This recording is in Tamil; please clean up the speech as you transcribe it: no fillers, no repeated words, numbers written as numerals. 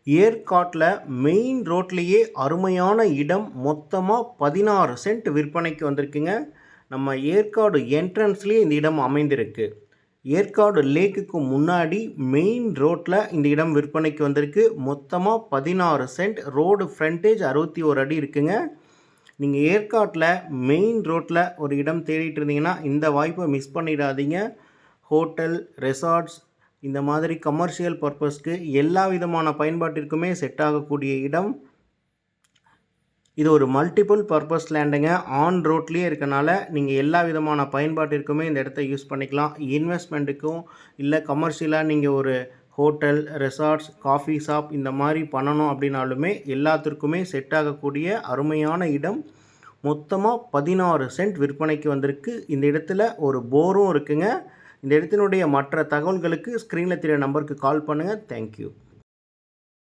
ஏற்காட்டில் மெயின் ரோட்லேயே அருமையான இடம் மொத்தமாக 16 சென்ட் விற்பனைக்கு வந்திருக்குங்க. நம்ம ஏற்காடு என்ட்ரன்ஸ்லேயே இந்த இடம் அமைந்திருக்கு. ஏற்காடு லேக்குக்கு முன்னாடி மெயின் ரோட்டில் இந்த இடம் விற்பனைக்கு வந்திருக்கு. மொத்தமாக 16 சென்ட், ரோடு ஃப்ரண்டேஜ் 61 அடி இருக்குங்க. நீங்கள் ஏற்காட்டில் மெயின் ரோட்டில் ஒரு இடம் தேடிட்டு இருந்தீங்கன்னா இந்த வாய்ப்பை மிஸ் பண்ணிடாதீங்க. ஹோட்டல், ரெசார்ட்ஸ், இந்த மாதிரி கமர்ஷியல் பர்பஸ்க்கு எல்லா விதமான பயன்பாட்டிற்குமே செட் ஆகக்கூடிய இடம். இது ஒரு மல்டிபிள் பர்பஸ் லேண்டுங்க. ஆன் ரோட்லேயே இருக்கனால நீங்கள் எல்லா விதமான பயன்பாட்டிற்குமே இந்த இடத்த யூஸ் பண்ணிக்கலாம். இன்வெஸ்ட்மெண்ட்டுக்கும் இல்லை கமர்ஷியலாக நீங்கள் ஒரு ஹோட்டல், ரெசார்ட்ஸ், காஃபி ஷாப் இந்த மாதிரி பண்ணணும் அப்படின்னாலுமே எல்லாத்திற்குமே செட் ஆகக்கூடிய அருமையான இடம். மொத்தமாக 16 சென்ட் விற்பனைக்கு வந்திருக்கு. இந்த இடத்துல ஒரு போரும் இருக்குங்க. இந்த இடத்தினுடைய மற்ற தகவல்களுக்கு ஸ்க்ரீனில் தெரிய நம்பருக்கு கால் பண்ணுங்கள். தேங்க்யூ.